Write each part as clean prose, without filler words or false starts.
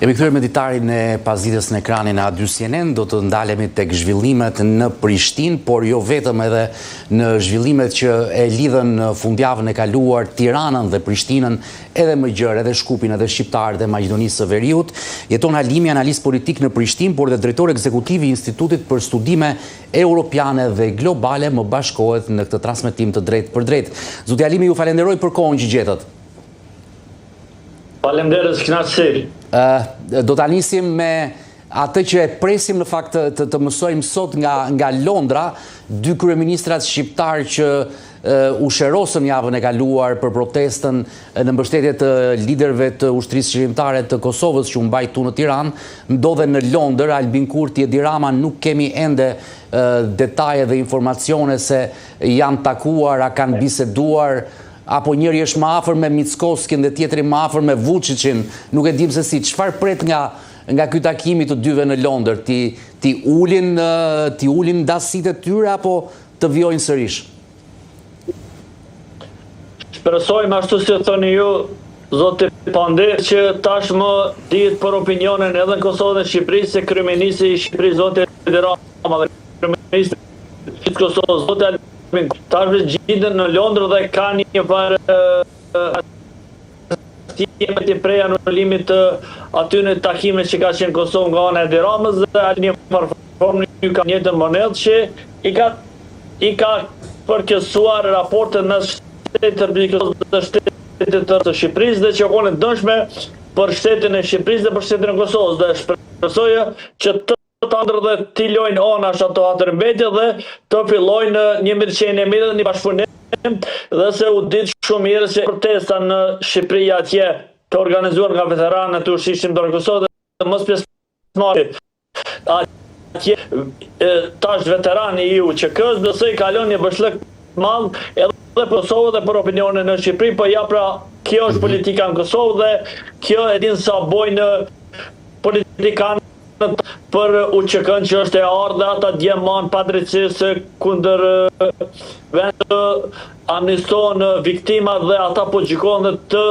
Jemi kthyer me ditarin e pasdites në ekranin e A2 CNN, do të ndalemi tek zhvillimet në Prishtinë, por jo vetëm edhe në zhvillimet që e lidhen në fundjavën e kaluar Tiranën dhe Prishtinën, edhe më gjerë, edhe Shkupin, edhe shqiptarët e Maqedonisë së Veriut. Jeton Halimi, analist politik në Prishtinë, por dhe drejtor ekzekutiv i Institutit për Studime Europiane dhe Globale, më bashkohet në këtë transmetim të drejtë për drejtë. Zoti Halimi, ju falenderoj për kohën që gjetët. Faleminderit, kënaqësi. Do ta nisim me atë që e presim në fakt të mësojmë sot nga Londra, dy kryeministrat shqiptar që u sherosën javën e kaluar për protestën në mbështetje të liderëve të ushtrisë qeverimtare të Kosovës që u mbajtu në Tiranë, ndodhen në Londër. Albin Kurti, Edi Rama, nuk kemi ende detaje dhe informacione se janë takuar, a kanë biseduar, apo njëri është më afër me Mickovskin dhe tjetri më afër me Vučićin, nuk e dim se si. Çfarë pret nga ky takimi të dyve në Londër? Ti ulin dasitë e tyre apo të vjojnë sërish? Shpresojmë ashtu si thoni ju, zoti Pande, që tashmë dihet për opinionin edhe në Kosovë dhe Shqipëri se kryeministri i Shqipërisë zoti Edi Rama dhe kryeministri i Kosovës zoti tashmë gjiten në Londër dhe ka një farë të prej anulimit të atyre takime që ka qenë Kosovë nga ana e Edi Ramës dhe një farë formë ka njëjtën monedhë që i ka përkesuar raportet në shtetet të shtetit të Shqipërisë dhe që kanë dëshme për shtetin e Shqipërisë dhe për shtetin e Kosovës dhe shpresoj që të ndër dhe t'i lojnë onash ato atërmbetje dhe të fillojnë një mirëqenie mirë dhe një bashkëpunim dhe se u ditë shumë mirë që protesta në Shqipëri atje të organizuar nga veteranët të ushtrisë qeverimtare të Kosovës dhe mos pjesëmarrjet atje tash veterani i UÇK-s besoj kalon një bashkëllik madh edhe për Kosovë dhe për opinionin në Shqipëri, po ja pra kjo është politika në Kosovë dhe kjo e din sa bojnë politikanë për UÇK-n që është e ardha ata djemon padrejtësisë kundër vend amniston viktimat dhe ata po gjykojnë të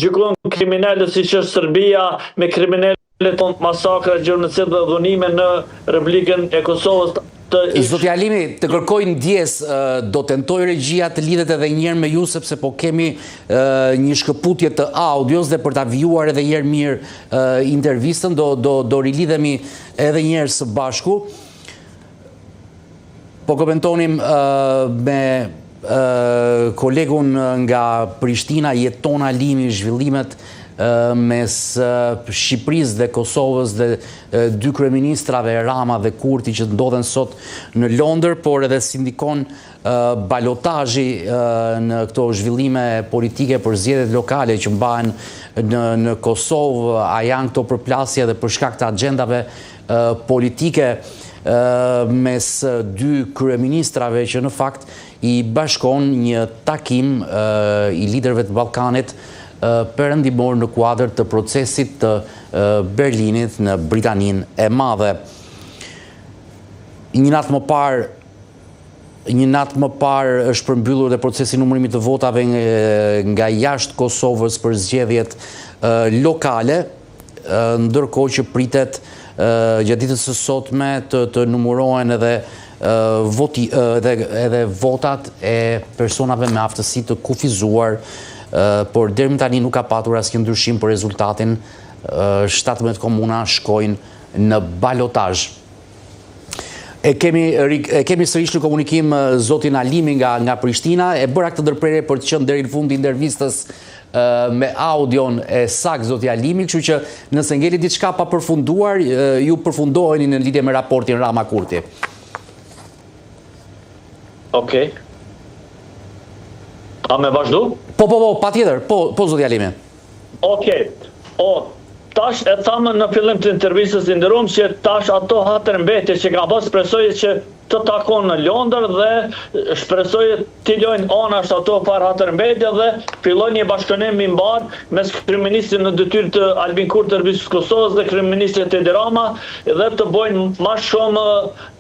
gjykojnë kriminalët siç është Serbia me kriminalët të masakra, gjenocid dhe dhunime në Republikën e Kosovës. Zoti Halimi, të kërkoj ndjes, do tentoj regjia të lidhet edhe njërë me ju, sepse po kemi një shkëputje të audios dhe për ta vijuar edhe njërë mirë intervistën, do rilidhemi edhe njërë së bashku. Po komentonim me kolegun nga Prishtina, Jeton Halimi, zhvillimet mes Shqipërisë dhe Kosovës dhe dy kryeministrave Rama dhe Kurti që ndodhen sot në Londër, por edhe si ndikon balotazhi në këto zhvillime politike për zgjedhjet lokale që mbahen në Kosovë, a janë këto përplasje dhe për shkak të agjendave politike mes dy kryeministrave që në fakt i bashkon një takim i liderëve të Ballkanit perëndimor në kuadër të procesit të Berlinit në Britaninë e Madhe. Një natë më parë është përmbyllur dhe procesi numërimit të votave nga jashtë Kosovës për zgjedhjet lokale, ndërkohë që pritet gjatë ditës së sotme të numërohen edhe votat e personave me aftësi të kufizuar, por deri më tani nuk ka patur asnjë ndryshim për rezultatin. 17 komuna shkojnë në balotazh. E kemi sërish në komunikim zotin Halimi nga Prishtina, e bëra këtë ndërprerje për të qenë deri në fund intervistës me audion e sakt zoti Halimi, kështu që nëse ngeli diçka pa përfunduar, ju përfundoheni në lidhje me raportin Rama Kurti. Okej. A me vazhdu? Po, patjetër, po zoti Halimi. Okej. Tash e thamë në fillim të intervistës i nderuar që tash ato hatërmbetje që ka pas presoj që të takon në Londër dhe shpresoj të lojnë anash ato para Hatërmbetje dhe filloj një bashkëpunim i mbar mes kryeministit në detyrë të Albin Kurti të Republikës Kosovës dhe kryeministit Edi Rama dhe të bojnë më shumë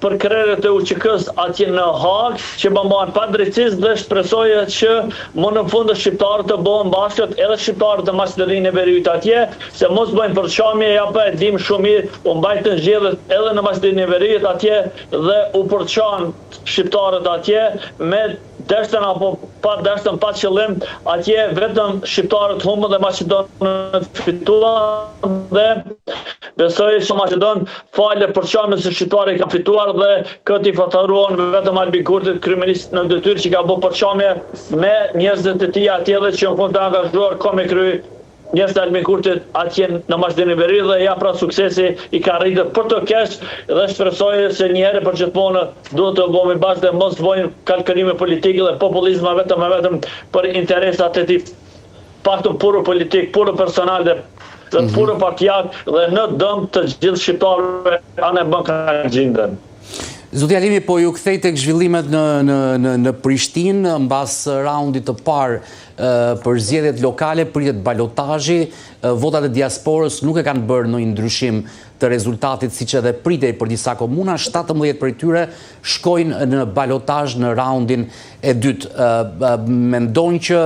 për krerët e UÇK-s atje në Hag, që bëmban pa drejtësisë dhe shpresoj që më në fund shqiptarët të bëhen bashkët edhe shqiptarët e Maqedonisë e Veriut atje, se mos bëjnë përçamje, ja pa e dim shumë mirë, u mbajtën zgjedhjet edhe në Maqedoninë e Veriut atje dhe u përçan shqiptarët atje me deshtën apo pa deshtën, pa qëllim, atje vetëm shqiptarët humbën dhe Maqedonët fituan dhe besoj që Maqedon falë përçamjes së shqiptarët kanë fituar dhe këtë i faturon vetëm Albin Kurti, kryeminist në detyrë, që ka bërë përçamje me njerëzit e tij atje dhe që në fund të angazhuar me kry njerëzit e Albin Kurtit atje në Maqedoninë e Veriut dhe ja pra suksesi i ka arritur për të keq dhe shpresoj se një herë për gjithmonë duhet të bëhemi bashkë dhe mos bëjmë kalkëlime politike dhe populizma vetëm për interesat e tij, paktën puro politik, puro personal dhe puro partijak dhe në dëm të gjithë shqiptarëve anë bën kanë gjendën. Zoti Alimi, po ju kthej tek zhvillimet në Prishtinë, mbas raundit të parë për zgjedhjet lokale pritet balotazhi, votat e diasporës nuk e kanë bërë ndonjë ndryshim të rezultatit siç edhe pritej për disa komuna, 17 prej tyre shkojnë në balotazh në raundin e dytë. Mendojnë që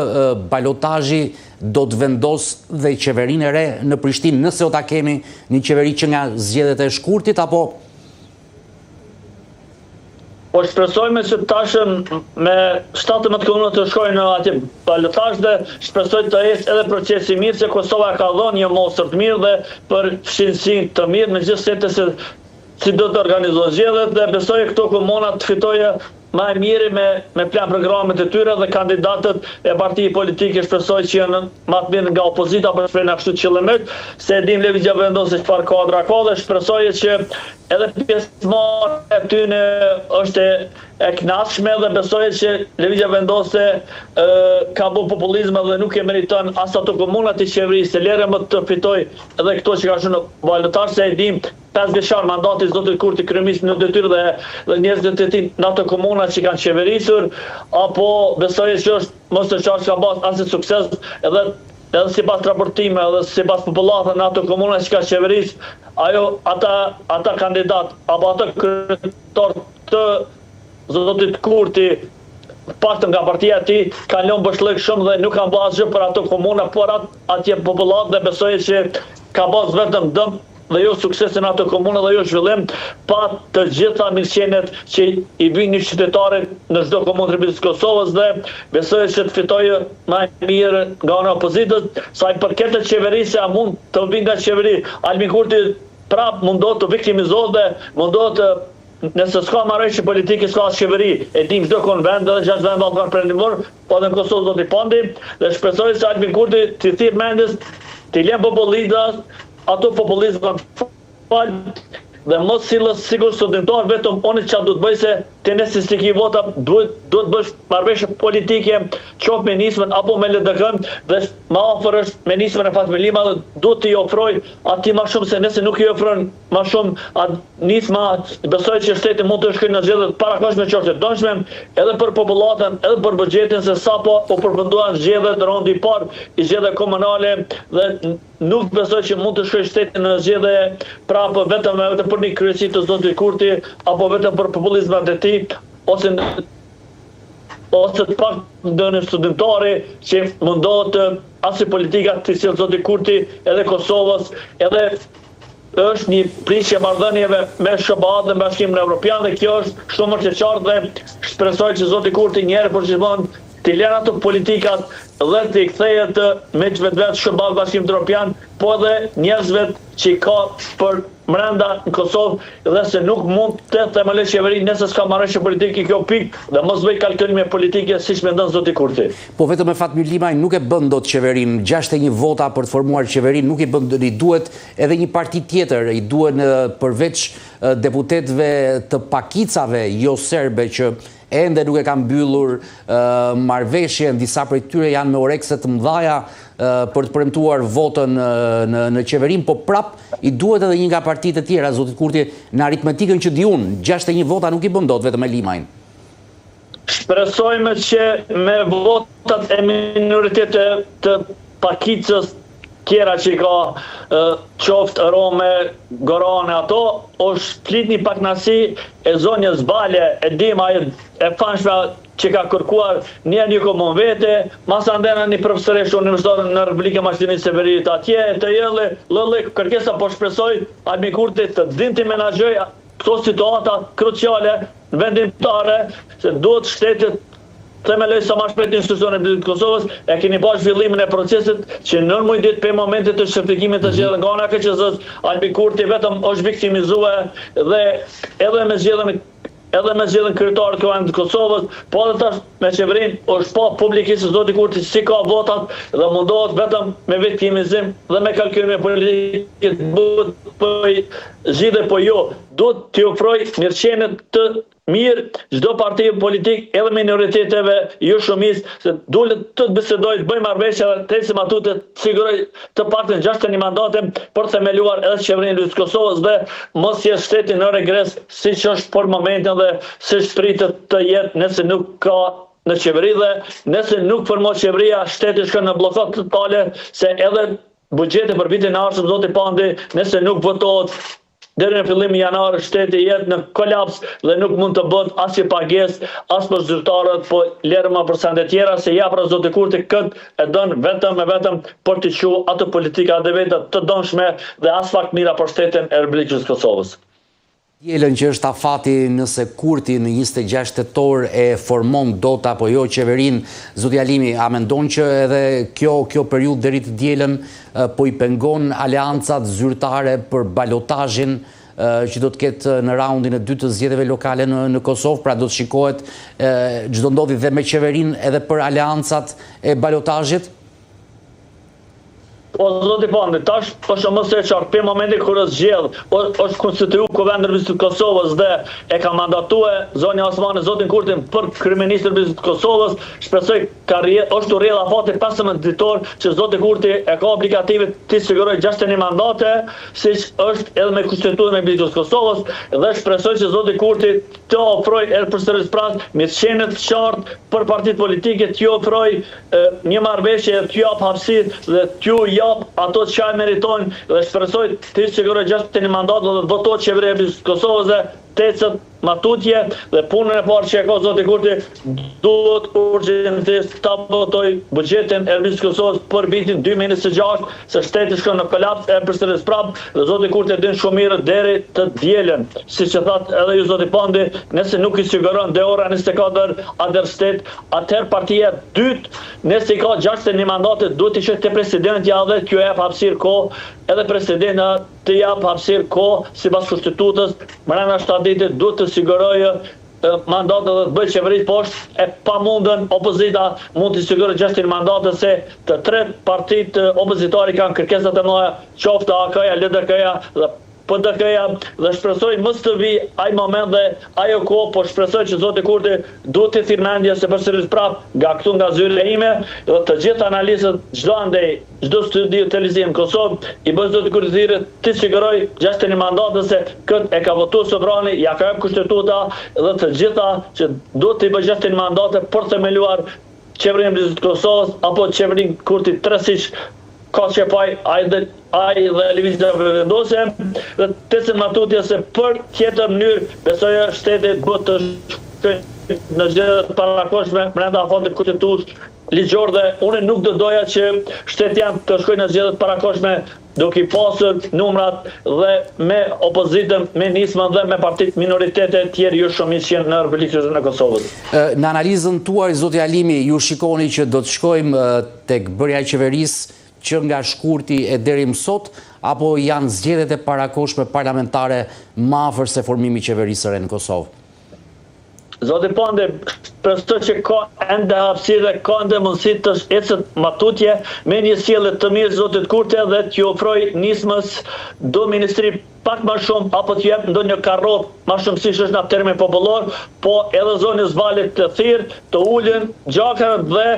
balotazhi do të vendosë dhe qeverinë e re në Prishtinë, nëse do ta kemi një qeveri që nga zgjedhjet e shkurtit, apo po shpresojme që tashëm me 17 komuna të shkojnë në atje balotazh dhe shpresoj të ecë edhe procesi i mirë, se Kosova ka dhënë një mostër të mirë dhe për fshinësi të mirë, megjithëse se si do të organizohet zgjedhjet dhe besoj këto komuna të fitojë më e miri me plan programet e tyre dhe kandidatët e partijë politike shpresoj që janë më të mirë nga opozita për shprehjen kështu qëllimet, se e dim lëvizja vendose çfarë kadra ka dhe shpresoj që edhe pjesëmarrja e tyre është e kënaqshme dhe besoj që lëvizja vendose ka bërë populizëm dhe nuk e meriton as ato komuna të qeverisë, lere më të fitoj edhe këto që ka shënë në balotazh, se e dim 5 vjeçar mandati i zotit Kurti kryeminist në detyrë dhe njerëzit e tij në ato komuna që kanë qeverisur, apo besoj që është mos të qartë ka pas as sukses edhe sipas raportime edhe sipas popullatës në ato komuna që ka qeveris, ata kandidat apo ata kryetar të zotit Kurti, paktën nga partia e tij, kanë lënë bashkëllëk shumë dhe nuk kanë bërë asgjë për ato komuna, por atje popullat dhe besoj që ka bërë vetëm dëm dhe jo suksesin ato komuna dhe jo zhvillim, pa të gjitha mirëqenjet që i vijnë qytetarit në çdo komunë të Republikës Kosovës dhe besoj që të fitojë më mirë nga ana e opozitës, sa i përket të qeverisë, a mund të vinë nga qeveri. Albin Kurti prap mundohet të viktimizohet dhe mundohet të nëse s'ka marrëveshje politike, s'ka as qeveri. E dim çdo konvent edhe 6 vende ballkan perëndimor, po edhe në Kosovë do t'i pandim dhe shpresoj se Albin Kurti të thirr mendjes, të lën populizat, ato populizma dhe mos silës sigur studentar vetëm oni që duhet bëj se të nësi si ki vota duhet bësh marrëveshje politike qoftë me nismën apo me LDK-n dhe ma afër është me nismën e Fatmir Lima dhe duhet t'i ofroj ati ma shumë, se nëse nuk i ofron ma shumë nisma, besoj që shteti mund të shkojë në zgjedhjet parakohshme qoftë të dëmshme edhe për popullatën edhe për buxhetin, se sapo u përfunduan zgjedhjet në raundi i parë i zgjedhjeve komunale dhe nuk besoj që mund të shkojë shteti në zgjedhje prapë vetëm për një kryesi të zotit Kurti apo vetëm për populizmat e tij ose të pak ndonjë studentari që mundohet as politika të sjellë zoti Kurti edhe Kosovës, edhe është një prishje marrëdhënieve me SBA dhe Bashkimin Evropian dhe kjo është shumë e qartë dhe shpresoj që zoti Kurti një herë për gjithmonë të lënë ato politikat dhe të i kthehet me vetë SBA Bashkimit Evropian, po edhe njerëzve që ka për brenda në Kosovë dhe se nuk mund të themeloj qeveri nëse s'ka marrëveshje politike kjo pikë dhe mos bëj kalkulime politike siç mendon zoti Kurti. Po vetëm me Fatmir Limaj nuk e bën dot qeverinë, 61 vota për të formuar qeverinë nuk i bën, i duhet edhe një parti tjetër, i duhen përveç deputetëve të pakicave jo serbe që ende nuk e kanë mbyllur marrëveshjen, disa prej tyre janë me orekse të mëdhaja për të premtuar votën në qeverim, po prap i duhet edhe një nga partitë e tjera, zotit Kurti, në aritmetikën që di unë, 61 vota nuk i bën dot vetëm Elimajn. Shpresojmë që me votat e minoritetit të pakicës tjera që ka qoftë Rome, Gorane, ato, është flit një paknasi e zonjës Bale, e dima e fanshme që ka kërkuar një komun vete, masa ndena një profesoresh universitarë në Republikën Maqedonisë së Veriut atje, të jelle, lëllë kërkesa po shpresoj Albin Kurti të din të menaxhoj këto situata kruciale në vendimtare, se duhet shtetit themeloj sa ma shpejt institucionet e Kosovës, e keni pas zhvillimin e procesit që nën muj ditë për momentit të shërfikimit të zgjedhjeve nga ana KQZ-s, Albin Kurti vetëm është viktimizuar dhe edhe me zgjedhjen kryetare të Kuvendit të Kosovës, po edhe tash me qeverinë është pa publikisht se zoti Kurti si ka votat dhe mundohet vetëm me viktimizim dhe me kalkulime politike të bëj zgjidhje, po jo, duhet t'i ofroj mirëqenit të mirë çdo parti politik edhe minoriteteve jo shumicë, se duhet të bisedoj, të bëjmë marrëveshje të ecim atu të siguroj të paktën 61 mandate për themeluar edhe qeverinë e Kosovës dhe mos jetë shteti në regres siç është për momentin dhe siç pritet të jetë nëse nuk ka në qeveri dhe nëse nuk formon qeveria, shteti shkon në bllokad totale, se edhe buxheti për vitin e ardhshëm zoti Pandi, nëse nuk votohet deri në fillim janar, shteti jetë në kolaps dhe nuk mund të bëhet asnjë pagesë as për zyrtarët, po lërma për sende tjera, se ja pra zoti Kurti këtë e don vetëm për të quajtur ato politika dhe vetë të donshme dhe as fakt mira për shtetin e Republikës së Kosovës. Dielën që është afati nëse Kurti në 26 tetor e formon dot apo jo qeverin, zoti Alimi, a mendon që edhe kjo periudhë deri të dielën po i pengon aleancat zyrtare për balotazhin që do të ketë në raundin e dytë të zgjedhjeve lokale në Kosovë, pra do të shikohet çdo ndodhi dhe me qeverin edhe për aleancat e balotazhit? Po zoti Pandi, tash është mos e qartë për momentin kur është zgjedh, është konstituuar Kuvendi i Republikës së Kosovës dhe e ka mandatuar zonja Osmani zotin Kurtin për kryeministër i Kosovës, shpresoj është u rrjedh afati 15 ditor që zoti Kurti e ka obligative të sigurojë 61 mandate, siç është edhe me konstituimin e Republikës së Kosovës dhe shpresoj që zoti Kurti të ofrojë edhe përsëris mirëqenie të qartë për partitë politike, të ofroj një marrëveshje, të jap hapësirë dhe të ato që e meritojnë dhe shpresoj të siguroj 61 mandat dhe të votohet qeveria e Kosovës dhe të ecet matutje dhe punën e parë që e ka zoti Kurti duhet urgjentisht ta votoj buxhetin e Republikës së Kosovës për vitin 2026, se shteti shkon në kolaps e përsëris prap dhe zoti Kurti e din shumë mirë deri të dielën, siç e thatë edhe ju zoti Pandi, nëse nuk i siguron dhe ora 24 atëherë shtet, atëherë partia e dytë, nëse i ka 61 mandate, duhet të ishte te presidenti edhe t'ju jap hapësirë kohë, edhe presidenti të jap hapësirë kohë sipas konstitutës, brenda 7 ditë duhet të sigurojë mandatet dhe të bëjë qeverit poshtë, e pamundën opozita mund të sigurojë 60 mandate, se të tre partitë opozitare kanë kërkesa të mëdha, qoftë AK-ja, LDK-ja dhe PDK-ja, dhe shpresoj mos të vi ai moment dhe ajo kohë, po shpresoj që zoti Kurti duhet të thirrë mendje se përsëris prap nga këtu nga zyra ime dhe të gjithë analistët, çdo andej, çdo studio televizim në Kosovë i bëj zoti Kurti thirrje të siguroj 61 mandate, se këtë e ka votuar sovrani, ja ka jap kushtetuta dhe të gjitha që duhet të bëj 61 mandate për të themeluar qeverinë e Kosovës apo qeverinë Kurti 3 siç ka qepaj ai dhe lëvizja vendose dhe të ecën matutje se për tjetër mënyrë besoj shteti duhet të shkojë në zgjedhjet parakoshme brenda afatit konstitucional ligjor dhe unë nuk do doja që shteti jam të shkojë në zgjedhjet parakoshme duke i pasur numrat dhe me opozitën, me nismën dhe me partitë minoritete tjerë jo shumë që janë në Republikën e Kosovës. Në analizën tuaj, zoti Alimi, ju shikoni që do të shkojmë tek bërja e qeverisë që nga shkurti e deri më sot, apo janë zgjedhjet e parakoshme parlamentare më afër se formimi i qeverisë së re në Kosovë? Zoti Pande, përsto që ka ende hapësirë, ka ende mundësi të ecët matutje me një sjellje të mirë Zotit Kurti dhe t'ju ofroj nismës do ministri pak më shumë apo të jep ndonjë karrot më shumë siç është në termin popullor, po edhe zonës Valit të thirr, të ulën gjakrat dhe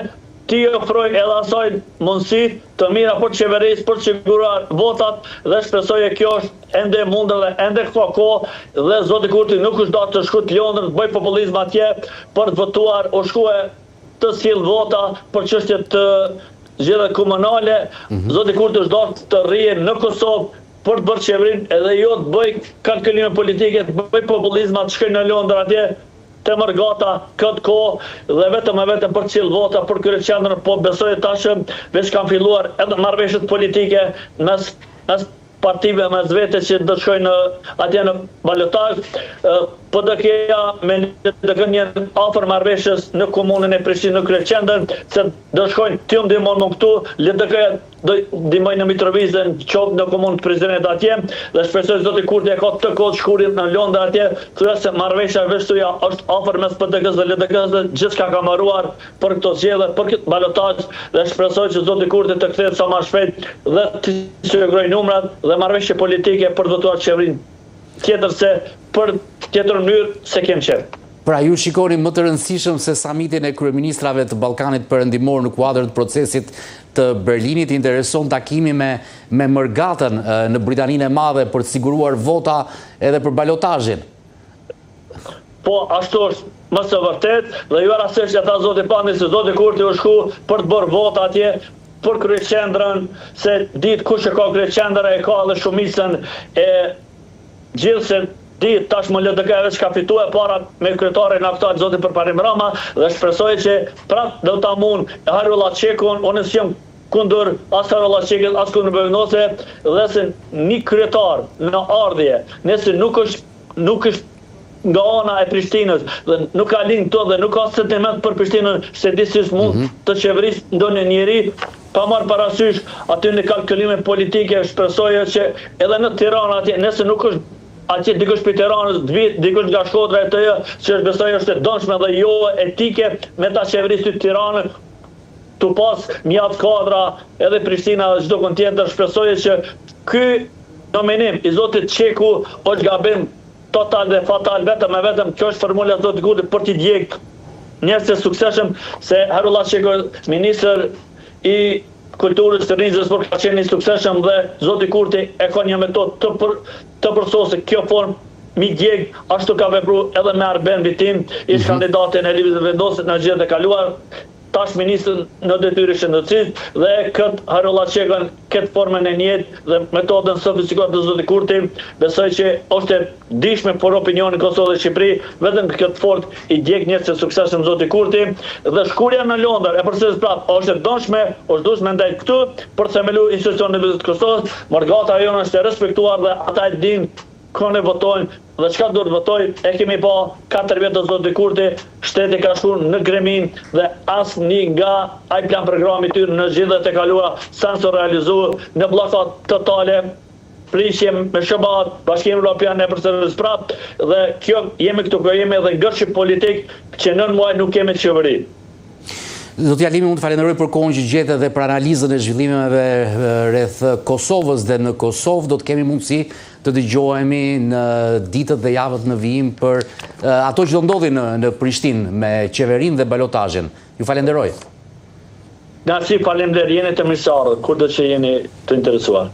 ti ofroj edhe asaj mundësi të mira për qeverisë për të siguruar votat dhe shpresoj e kjo është ende mundë dhe ende ka kohë dhe Zoti Kurti nuk është datë të shku të Londër të bëj populizm atje për të votuar o shkue të sill vota për çështje të zgjedhjeve komunale. Zoti Kurti është datë të rrijë në Kosovë për të bërë qeverinë edhe jo të bëj kalkulime politike, të bëj populizma të shkoj në Londër atje të mërgata këtë kohë dhe vetëm për cilë vota për kërë qendrën, po besoj tashëm veç kanë filluar edhe marrëveshjet politike mes partive mes vete që do shkojnë atje në balotazh. Po do keja me një afër marrëveshjes në komunën e Prishtinës në kryeqendër, se do shkojnë ti ndihmon më këtu, le të keja do ndihmojnë në Mitrovicën, qoftë në komunën të Prishtinës atje, dhe shpresoj Zoti Kurti ka të kohë shkurit në Londër atje, thoya se marrëveshja veçtuja është afër mes PDK-s dhe LDK-s, gjithçka ka marruar për këto zgjedhje, për këtë balotazh dhe shpresoj që Zoti Kurti të kthehet sa më shpejt dhe të sigurojë numrat dhe marrëveshje politike për të votuar qeverinë. Tjetër se për tjetër mënyrë se kem qef. Pra ju shikoni më të rëndësishëm se samitin e kryeministrave të Ballkanit Perëndimor në kuadër të procesit të Berlinit, intereson takimi me Mërgatën në Britaninë e Madhe për të siguruar vota edhe për balotazhin. Po, ashtu është më së vërtet dhe ju rastësisht që tha Zoti Pandi se Zoti Kurti u shku për të bërë vota atje për kryeqendrën, se ditë kush e ka kryeqendra e ka edhe shumicën e gjithë se ditë tashmë LDK veç ka fitue parat me kryetarin aktual Zotin Përparim Rama dhe shpresoj që prap do ta mund Harula Çekun, unë s'jam kundër as Harula Çekut as kundër Bëvnose dhe se një kryetar në ardhje, nëse nuk është nga ana e Prishtinës dhe nuk ka linjë këto dhe nuk ka sentiment për Prishtinën se di si mund të qeverisë ndonjë njeri pa marrë parasysh aty në kalkulime politike. Shpresoj që edhe në Tiranë atje, nëse nuk është atje dikush për Tiranës, dikush nga Shkodra e tëja, që është besoj është e dënshme dhe jo etike me ta qeverisë të Tiranën, të pas mjaft kadra edhe Prishtina dhe çdo kënd tjetër. Shpresoj që ky nominim i Zotit Çeku është gabim total dhe fatal, vetëm kjo është formula e Zotit Kurti për t'i djeg njerëz të suksesshëm, se Harula Çeku ministër i kulturës të rinjës për ka qenë i suksesshëm dhe Zoti Kurti e ka një metodë të përsosur kjo formë mi djeg, ashtu ka vepruar edhe me Arben Vitim, ish kandidatin e Lëvizjes Vendosur në zgjedhjet e kaluara, tash ministër në detyrë shëndetësisë dhe këtë Harula Çekun këtë formën e njëjtë dhe metodën sofistikuar të Zotit Kurti, besoj që është e dishme për opinionin Kosovë dhe Shqipëri, vetëm këtë fort i djeg njerëz të suksesshëm Zoti Kurti dhe shkurja në Londër e përsëris prap është e dënshme, është dushme ndaj këtu për themelu institucionin e Buzët Kosovës, Mërgata jonë është e respektuar dhe ata e dinë këne votojnë dhe çka duhet votoj, e kemi pa 4 vjet të Zotit Kurti, shteti ka shkuar në gremin dhe asnjë nga ai plan programi i tyre në zgjedhjet e kaluara s'u realizuar, në bllokad totale, prishje me SBA, Bashkimi Evropian e përsëris prap dhe kjo jemi këtu ku jemi dhe ngërshim politik që 9 muaj nuk kemi qeveri. Zoti Alimi, unë të falenderoj për kohën që gjete dhe për analizën e zhvillimeve rreth Kosovës dhe në Kosovë. Do të kemi mundësi të dëgjohemi në ditët dhe javët në vijim për ato që do ndodhi në Prishtinë me qeverinë dhe balotazhin. Ju falenderoj. Faleminderit, jeni të mirëseardhur, kurdo që jeni të interesuar.